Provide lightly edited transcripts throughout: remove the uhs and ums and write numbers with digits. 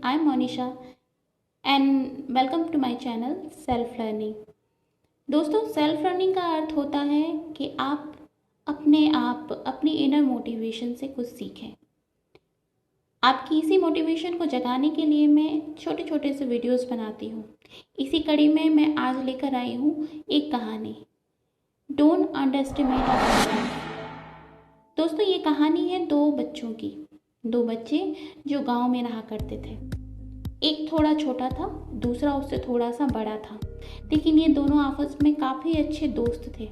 I am Monisha and welcome to my channel self learning. दोस्तों, self learning का अर्थ होता है कि आप अपने आप अपनी इनर मोटिवेशन से कुछ सीखें। आपकी इसी मोटिवेशन को जगाने के लिए मैं छोटे छोटे से वीडियोस बनाती हूँ। इसी कड़ी में मैं आज लेकर आई हूँ एक कहानी, डोंट अंडरएस्टिमेट योरसेल्फ। दोस्तों, ये कहानी है दो बच्चों की। दो बच्चे जो गांव में रहा करते थे। एक थोड़ा छोटा था, दूसरा उससे थोड़ा सा बड़ा था, लेकिन ये दोनों आपस में काफ़ी अच्छे दोस्त थे।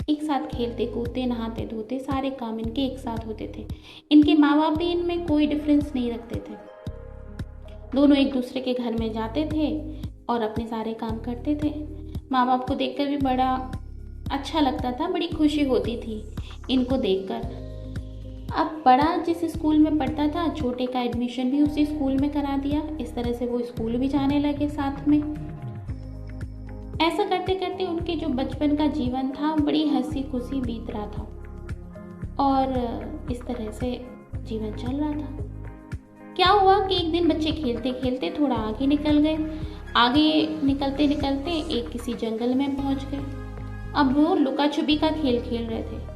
एक साथ खेलते कूदते, नहाते धोते, सारे काम इनके एक साथ होते थे। इनके माँ बाप भी इनमें कोई डिफरेंस नहीं रखते थे। दोनों एक दूसरे के घर में जाते थे और अपने सारे काम करते थे। माँ बाप को देखकर भी बड़ा अच्छा लगता था, बड़ी खुशी होती थी इनको देखकर। अब बड़ा जिस स्कूल में पढ़ता था, छोटे का एडमिशन भी उसी स्कूल में करा दिया। इस तरह से वो स्कूल भी जाने लगे साथ में। ऐसा करते करते उनके जो बचपन का जीवन था बड़ी हंसी खुशी बीत रहा था और इस तरह से जीवन चल रहा था। क्या हुआ कि एक दिन बच्चे खेलते खेलते थोड़ा आगे निकल गए। आगे निकलते निकलते एक किसी जंगल में पहुंच गए। अब वो लुका छुपी का खेल खेल रहे थे।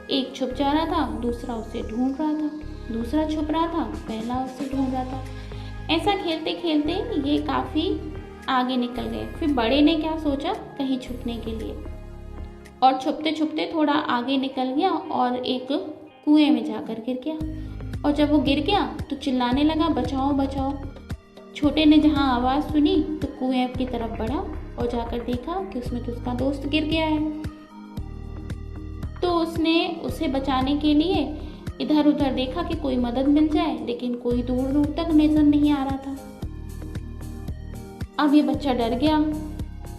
एक छुप जा रहा था, दूसरा उसे ढूंढ रहा था, दूसरा छुप रहा था, पहला उसे ढूंढ रहा था। ऐसा खेलते खेलते ये काफ़ी आगे निकल गए। फिर बड़े ने क्या सोचा, कहीं छुपने के लिए, और छुपते छुपते थोड़ा आगे निकल गया और एक कुएं में जाकर गिर गया। और जब वो गिर गया तो चिल्लाने लगा, बचाओ बचाओ। छोटे ने जहाँ आवाज़ सुनी तो कुएं की तरफ बढ़ा और जाकर देखा कि उसमें तो उसका दोस्त गिर गया है। तो उसने उसे बचाने के लिए इधर उधर देखा कि कोई मदद मिल जाए, लेकिन कोई दूर दूर तक नजर नहीं आ रहा था। अब ये बच्चा डर गया,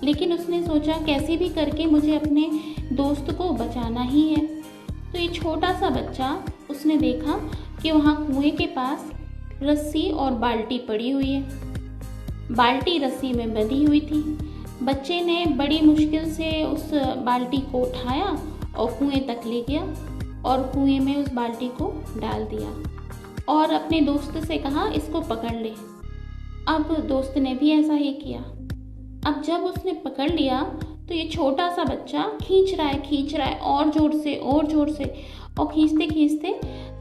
लेकिन उसने सोचा कैसे भी करके मुझे अपने दोस्त को बचाना ही है। तो ये छोटा सा बच्चा, उसने देखा कि वहाँ कुएं के पास रस्सी और बाल्टी पड़ी हुई है। बाल्टी रस्सी में बंधी हुई थी। बच्चे ने बड़ी मुश्किल से उस बाल्टी को उठाया और कुएं तक ले गया और कुएं में उस बाल्टी को डाल दिया और अपने दोस्त से कहा, इसको पकड़ ले। अब दोस्त ने भी ऐसा ही किया। अब जब उसने पकड़ लिया तो ये छोटा सा बच्चा खींच रहा है और ज़ोर से और खींचते खींचते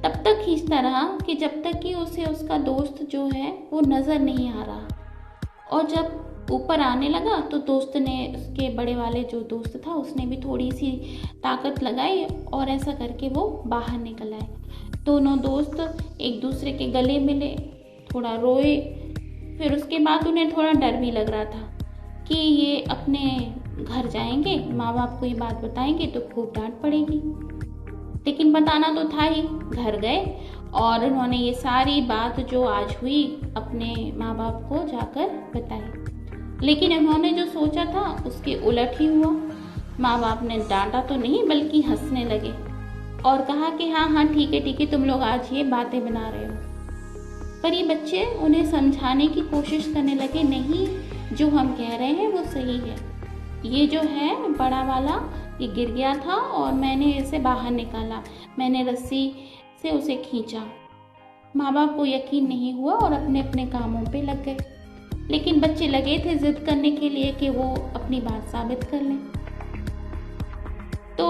तब तक खींचता रहा कि जब तक कि उसे उसका दोस्त जो है वो नज़र नहीं आ रहा। और जब ऊपर आने लगा तो दोस्त ने, उसके बड़े वाले जो दोस्त था, उसने भी थोड़ी सी ताकत लगाई और ऐसा करके वो बाहर निकल आए। दोनों दोस्त एक दूसरे के गले मिले, थोड़ा रोए। फिर उसके बाद उन्हें थोड़ा डर भी लग रहा था कि ये अपने घर जाएंगे, माँ बाप को ये बात बताएंगे तो खूब डांट पड़ेगी। लेकिन बताना तो था ही। घर गए और उन्होंने ये सारी बात जो आज हुई अपने माँ बाप को जाकर बताई। लेकिन उन्होंने जो सोचा था उसके उलट ही हुआ। माँ बाप ने डांटा तो नहीं, बल्कि हंसने लगे और कहा कि हाँ ठीक है, तुम लोग आज ये बातें बना रहे हो। पर ये बच्चे उन्हें समझाने की कोशिश करने लगे, नहीं, जो हम कह रहे हैं वो सही है। ये जो है बड़ा वाला, ये गिर गया था और मैंने इसे बाहर निकाला, मैंने रस्सी से उसे खींचा। माँ बाप को यकीन नहीं हुआ और अपने अपने कामों पे लग गए। लेकिन बच्चे लगे थे जिद करने के लिए कि वो अपनी बात साबित कर लें। तो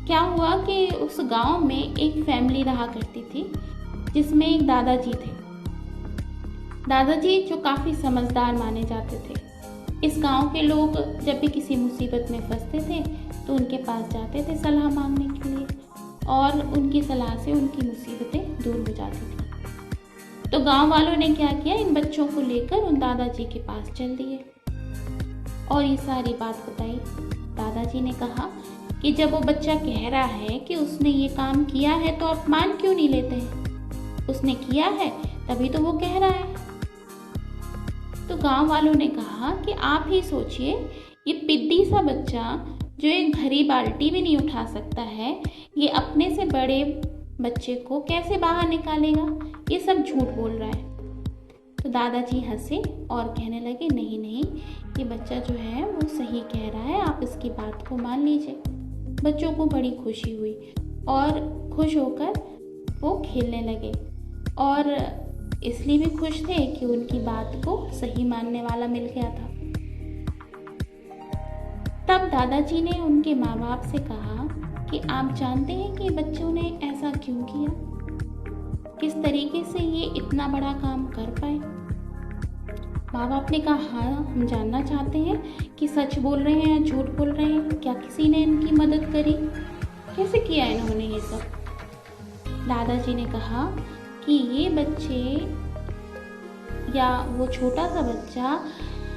क्या हुआ कि उस गांव में एक फैमिली रहा करती थी जिसमें एक दादाजी थे। दादाजी जो काफ़ी समझदार माने जाते थे। इस गांव के लोग जब भी किसी मुसीबत में फंसते थे तो उनके पास जाते थे सलाह मांगने के लिए और उनकी सलाह से उनकी मुसीबतें दूर हो जाती थी। तो गांव वालों ने क्या किया, इन बच्चों को लेकर उन दादाजी के पास चल दिए और ये सारी बात बताई। दादाजी ने कहा कि जब वो बच्चा कह रहा है कि उसने ये काम किया है तो आप मान क्यों नहीं लेते हैं? उसने किया है तभी तो वो कह रहा है। तो गांव वालों ने कहा कि आप ही सोचिए, ये पिद्दी सा बच्चा जो एक भरी बाल्टी भी नहीं उठा सकता है, ये अपने से बड़े बच्चे को कैसे बाहर निकालेगा? ये सब झूठ बोल रहा है। तो दादाजी हंसे और कहने लगे, नहीं, ये बच्चा जो है वो सही कह रहा है, आप इसकी बात को मान लीजिए। बच्चों को बड़ी खुशी हुई और खुश होकर वो खेलने लगे और इसलिए भी खुश थे कि उनकी बात को सही मानने वाला मिल गया था। तब दादाजी ने उनके माँ बाप से कहा कि आप जानते हैं कि बच्चों ने ऐसा क्यों किया, किस तरीके से ये इतना बड़ा काम कर पाए। माँ बाप ने कहा हाँ, हम जानना चाहते हैं कि सच बोल रहे हैं या झूठ बोल रहे हैं, क्या किसी ने इनकी मदद करी, कैसे किया इन्होंने ये सब। दादाजी ने कहा कि ये बच्चे या वो छोटा सा बच्चा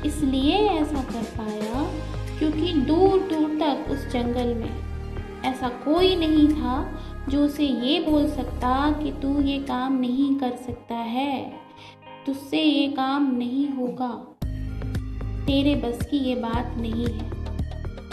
इसलिए ऐसा कर पाया क्योंकि दूर दूर तक उस जंगल में ऐसा कोई नहीं था जो उसे ये बोल सकता कि तू ये काम नहीं कर सकता है, तुझसे ये काम नहीं होगा, तेरे बस की ये बात नहीं है।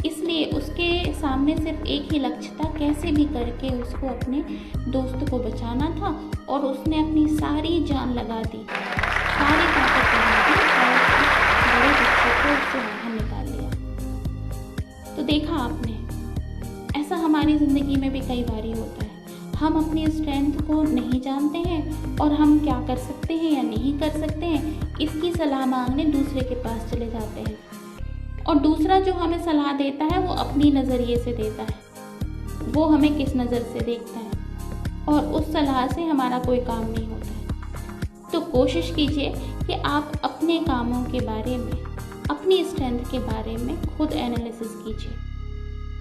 इसलिए उसके सामने सिर्फ एक ही लक्ष्य था, कैसे भी करके उसको अपने दोस्त को बचाना था, और उसने अपनी सारी जान लगा दी, सारी ताकत लगा दी और उस बड़े बच्चे को उससे बाहर निकाल लिया। तो देखा आपने, ऐसा हमारी ज़िंदगी में भी कई बार होता है। हम अपनी स्ट्रेंथ को नहीं जानते हैं और हम क्या कर सकते हैं या नहीं कर सकते हैं, इसकी सलाह मांगने दूसरे के पास चले जाते हैं, और दूसरा जो हमें सलाह देता है वो अपनी नज़रिए से देता है, वो हमें किस नज़र से देखता है, और उस सलाह से हमारा कोई काम नहीं होता है। तो कोशिश कीजिए कि आप अपने कामों के बारे में, अपनी स्ट्रेंथ के बारे में खुद एनालिसिस कीजिए,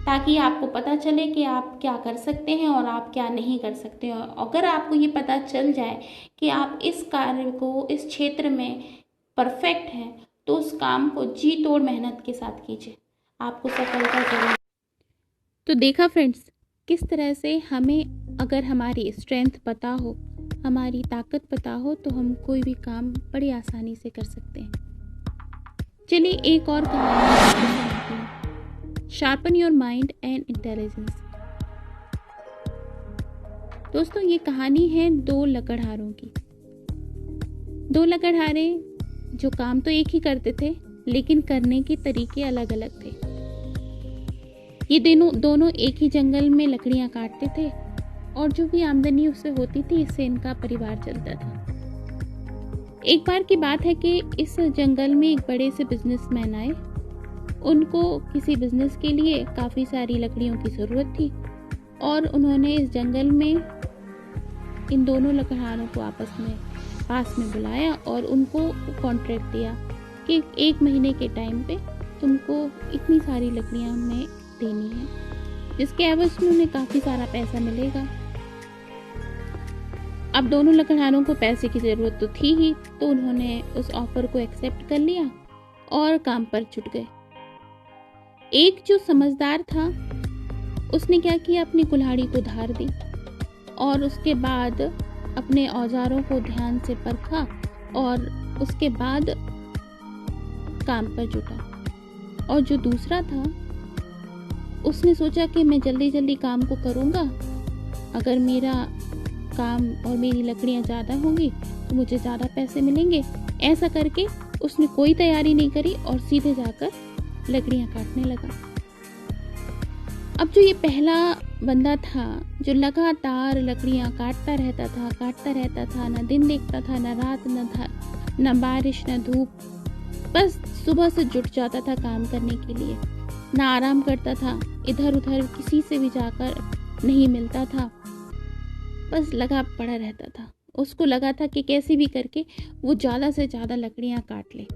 ताकि आपको पता चले कि आप क्या कर सकते हैं और आप क्या नहीं कर सकते। और अगर आपको ये पता चल जाए कि आप इस कार्य को, इस क्षेत्र में परफेक्ट हैं, तो उस काम को जी तोड़ मेहनत के साथ कीजिए, आपको सफलता जरूर। तो देखा फ्रेंड्स, किस तरह से हमें अगर हमारी स्ट्रेंथ पता हो, हमारी ताकत पता हो, तो हम कोई भी काम बड़ी आसानी से कर सकते हैं। चलिए एक और कहानी, sharpen your mind and intelligence. दोस्तों, ये कहानी है दो लकड़हारों की। दो लकड़हारे जो काम तो एक ही करते थे, लेकिन करने के तरीके अलग अलग थे। ये दोनों एक ही जंगल में लकड़ियां काटते थे, और जो भी आमदनी उससे होती थी, इससे इनका परिवार चलता था। एक बार की बात है कि इस जंगल में एक बड़े से बिजनेसमैन आए। उनको किसी बिजनेस के लिए काफ़ी सारी लकड़ियों की ज़रूरत थी, और उन्होंने इस जंगल में इन दोनों लकड़हारों को पास में बुलाया और उनको कॉन्ट्रैक्ट दिया कि 1 महीने के टाइम पे तुमको इतनी सारी लकड़ियां हमें देनी है, जिसके एवज में उन्हें काफ़ी सारा पैसा मिलेगा। अब दोनों लकड़हारों को पैसे की ज़रूरत तो थी ही, तो उन्होंने उस ऑफर को एक्सेप्ट कर लिया और काम पर जुट गए। एक जो समझदार था, उसने क्या किया, अपनी कुल्हाड़ी को धार दी और उसके बाद अपने औजारों को ध्यान से परखा और उसके बाद काम पर जुटा। और जो दूसरा था, उसने सोचा कि मैं जल्दी जल्दी काम को करूँगा, अगर मेरा काम और मेरी लकड़ियाँ ज़्यादा होंगी तो मुझे ज़्यादा पैसे मिलेंगे। ऐसा करके उसने कोई तैयारी नहीं करी और सीधे जाकर लकड़ियाँ काटने लगा। अब जो ये पहला बंदा था, जो लगातार लकड़ियाँ काटता रहता था, ना दिन देखता था, ना रात, न बारिश, न धूप, बस सुबह से जुट जाता था काम करने के लिए, ना आराम करता था, इधर उधर किसी से भी जाकर नहीं मिलता था, बस लगा पड़ा रहता था। उसको लगा था कि कैसे भी करके वो ज़्यादा से ज़्यादा लकड़ियाँ काट ले।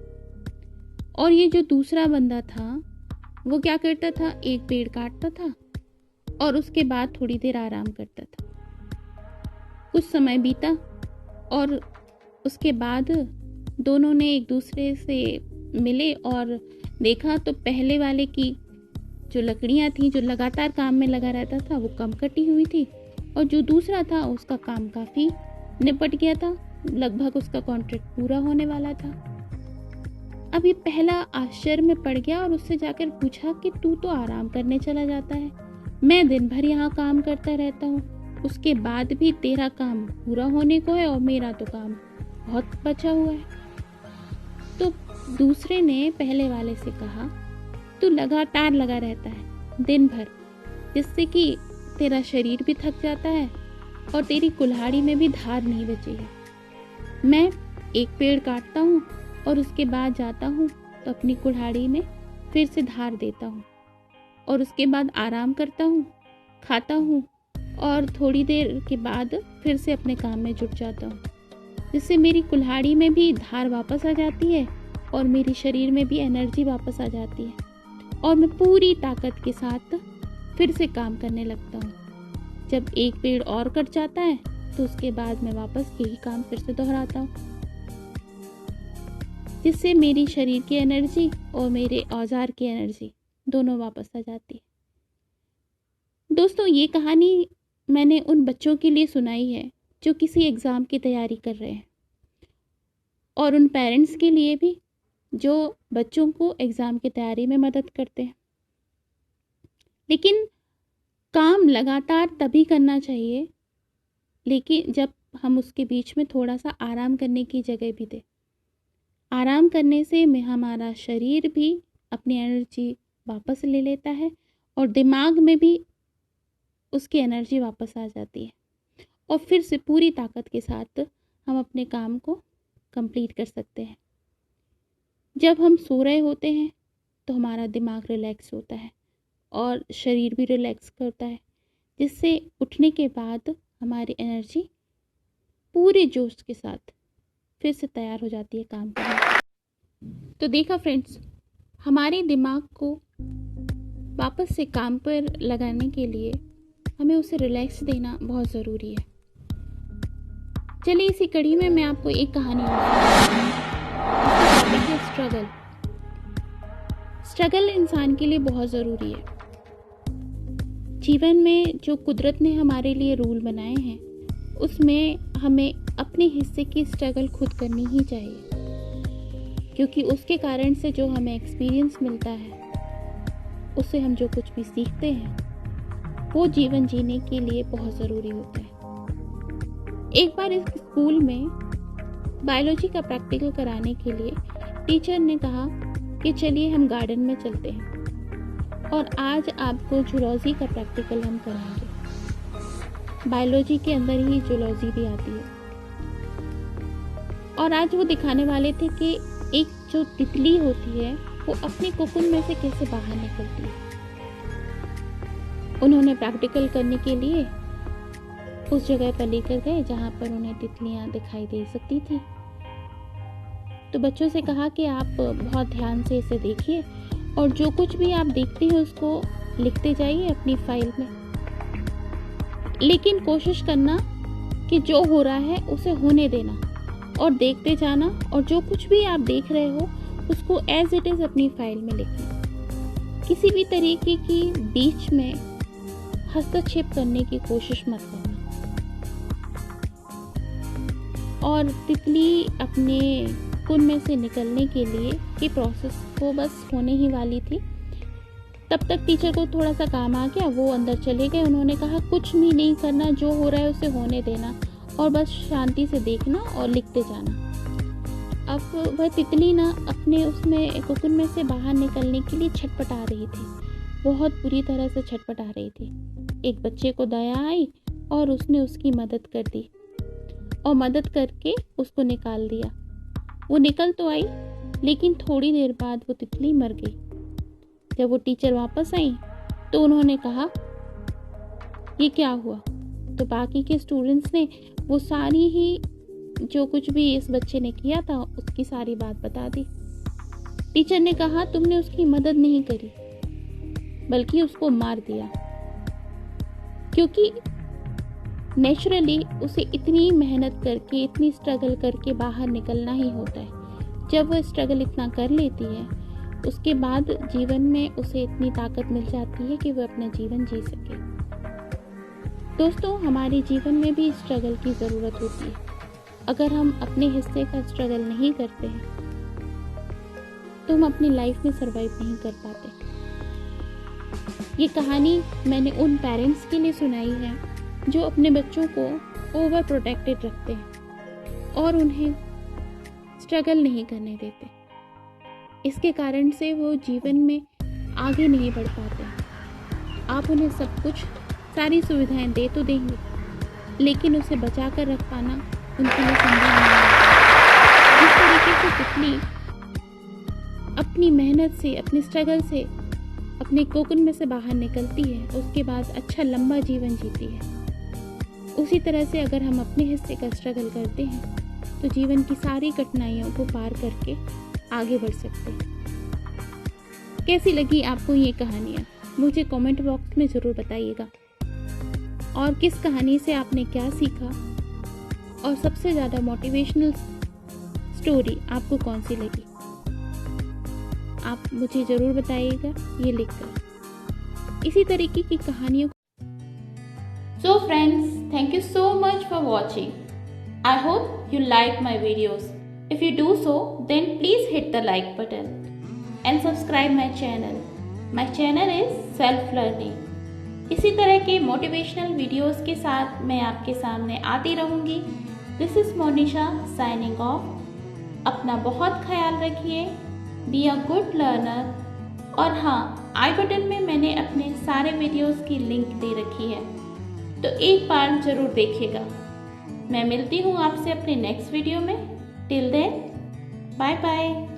और ये जो दूसरा बंदा था, वो क्या करता था, एक पेड़ काटता था और उसके बाद थोड़ी देर आराम करता था। कुछ समय बीता और उसके बाद दोनों ने एक दूसरे से मिले और देखा तो पहले वाले की जो लकड़ियाँ थी, जो लगातार काम में लगा रहता था, वो कम कटी हुई थी, और जो दूसरा था उसका काम काफ़ी निपट गया था, लगभग उसका कॉन्ट्रैक्ट पूरा होने वाला था। अब ये पहला आश्चर्य में पड़ गया और उससे जाकर पूछा कि तू तो आराम करने चला जाता है, मैं दिन भर यहाँ काम करता रहता हूँ, उसके बाद भी तेरा काम पूरा होने को है और मेरा तो काम बहुत बचा हुआ है। तो दूसरे ने पहले वाले से कहा, तू लगातार लगा रहता है दिन भर, जिससे कि तेरा शरीर भी थक जाता है और तेरी कुल्हाड़ी में भी धार नहीं बची है। मैं एक पेड़ काटता हूँ और उसके बाद जाता हूँ तो अपनी कुल्हाड़ी में फिर से धार देता हूँ और उसके बाद आराम करता हूँ, खाता हूँ और थोड़ी देर के बाद फिर से अपने काम में जुट जाता हूँ, जिससे मेरी कुल्हाड़ी में भी धार वापस आ जाती है और मेरे शरीर में भी एनर्जी वापस आ जाती है और मैं पूरी ताकत के साथ फिर से काम करने लगता हूँ। जब एक पेड़ और कट जाता है तो उसके बाद मैं वापस यही काम फिर से दोहराता हूँ, जिससे मेरी शरीर की एनर्जी और मेरे औजार की एनर्जी दोनों वापस आ जाती है। दोस्तों, ये कहानी मैंने उन बच्चों के लिए सुनाई है जो किसी एग्ज़ाम की तैयारी कर रहे हैं और उन पेरेंट्स के लिए भी जो बच्चों को एग्ज़ाम की तैयारी में मदद करते हैं। लेकिन काम लगातार तभी करना चाहिए लेकिन जब हम उसके बीच में थोड़ा सा आराम करने की जगह भी दें। आराम करने से हमारा शरीर भी अपनी एनर्जी वापस ले लेता है और दिमाग में भी उसकी एनर्जी वापस आ जाती है और फिर से पूरी ताकत के साथ हम अपने काम को कंप्लीट कर सकते हैं। जब हम सो रहे होते हैं तो हमारा दिमाग रिलैक्स होता है और शरीर भी रिलैक्स करता है, जिससे उठने के बाद हमारी एनर्जी पूरे जोश के साथ फिर से तैयार हो जाती है काम करने। तो देखा फ्रेंड्स, हमारे दिमाग को वापस से काम पर लगाने के लिए हमें उसे रिलैक्स देना बहुत ज़रूरी है। चलिए इसी कड़ी में मैं आपको एक कहानी बताऊंगी। स्ट्रगल इंसान के लिए बहुत ज़रूरी है। जीवन में जो कुदरत ने हमारे लिए रूल बनाए हैं उसमें हमें अपने हिस्से की स्ट्रगल खुद करनी ही चाहिए, क्योंकि उसके कारण से जो हमें एक्सपीरियंस मिलता है, उससे हम जो कुछ भी सीखते हैं वो जीवन जीने के लिए बहुत ज़रूरी होता है। एक बार इस स्कूल में बायोलॉजी का प्रैक्टिकल कराने के लिए टीचर ने कहा कि चलिए हम गार्डन में चलते हैं और आज आपको जूलॉजी का प्रैक्टिकल हम कराएंगे। बायोलॉजी के अंदर ही जूलॉजी भी आती है और आज वो दिखाने वाले थे कि एक जो तितली होती है वो अपने कोकुन में से कैसे बाहर निकलती है। उन्होंने प्रैक्टिकल करने के लिए उस जगह पर लेकर गए जहाँ पर उन्हें तितलियाँ दिखाई दे सकती थी। तो बच्चों से कहा कि आप बहुत ध्यान से इसे देखिए और जो कुछ भी आप देखते हैं उसको लिखते जाइए अपनी फाइल में, लेकिन कोशिश करना कि जो हो रहा है उसे होने देना और देखते जाना, और जो कुछ भी आप देख रहे हो उसको एज इट इज़ अपनी फाइल में लिखना। किसी भी तरीके की बीच में हस्तक्षेप करने की कोशिश मत करना। और तितली अपने कुन में से निकलने के लिए की प्रोसेस को बस होने ही वाली थी। तब तक टीचर को थोड़ा सा काम आ गया, वो अंदर चले गए। उन्होंने कहा कुछ भी नहीं करना, जो हो रहा है उसे होने देना और बस शांति से देखना और लिखते जाना। अब वह तितली ना अपने उसमें कोकुन में से बाहर निकलने के लिए छटपटा रही थी, बहुत बुरी तरह से छटपटा रही थी। एक बच्चे को दया आई और उसने उसकी मदद कर दी और मदद करके उसको निकाल दिया। वो निकल तो आई लेकिन थोड़ी देर बाद वो तितली मर गई। जब वो टीचर वापस आई तो उन्होंने कहा ये क्या हुआ। तो बाकी के स्टूडेंट्स ने वो सारी ही जो कुछ भी इस बच्चे ने किया था उसकी सारी बात बता दी। टीचर ने कहा तुमने उसकी मदद नहीं करी बल्कि उसको मार दिया, क्योंकि नेचुरली उसे इतनी मेहनत करके इतनी स्ट्रगल करके बाहर निकलना ही होता है। जब वह स्ट्रगल इतना कर लेती है उसके बाद जीवन में उसे इतनी ताकत मिल जाती है कि वह अपना जीवन जी सके। दोस्तों, हमारे जीवन में भी स्ट्रगल की ज़रूरत होती है। अगर हम अपने हिस्से का स्ट्रगल नहीं करते हैं तो हम अपनी लाइफ में सर्वाइव नहीं कर पाते। ये कहानी मैंने उन पेरेंट्स के लिए सुनाई है जो अपने बच्चों को ओवर प्रोटेक्टेड रखते हैं और उन्हें स्ट्रगल नहीं करने देते। इसके कारण से वो जीवन में आगे नहीं बढ़ पाते। आप उन्हें सब कुछ, सारी सुविधाएं दे तो देंगे, लेकिन उसे बचा कर रख पाना उनके लिए संभव नहीं है। अपनी मेहनत से, अपने स्ट्रगल से, अपने कोकन में से बाहर निकलती है, उसके बाद अच्छा लंबा जीवन जीती है। उसी तरह से अगर हम अपने हिस्से का स्ट्रगल करते हैं तो जीवन की सारी कठिनाइयों को पार करके आगे बढ़ सकते हैं। कैसी लगी आपको ये कहानियाँ? मुझे कमेंट बॉक्स में ज़रूर बताइएगा। और किस कहानी से आपने क्या सीखा और सबसे ज़्यादा मोटिवेशनल स्टोरी आपको कौन सी लगी, आप मुझे ज़रूर बताइएगा ये लिखकर। इसी तरीके की कहानियों। So friends, thank you so much for watching. I hope you like my videos. If you do so, then please hit the like button and subscribe my channel. My channel is Self Learning. इसी तरह के motivational videos के साथ मैं आपके सामने आती रहूँगी। This is Monisha signing off. अपना बहुत ख्याल रखिए। Be a good learner. और हाँ, आई बटन में मैंने अपने सारे वीडियोस की लिंक दे रखी है, तो एक बार ज़रूर देखिएगा। मैं मिलती हूँ आपसे अपने नेक्स्ट वीडियो में। Till then, bye bye.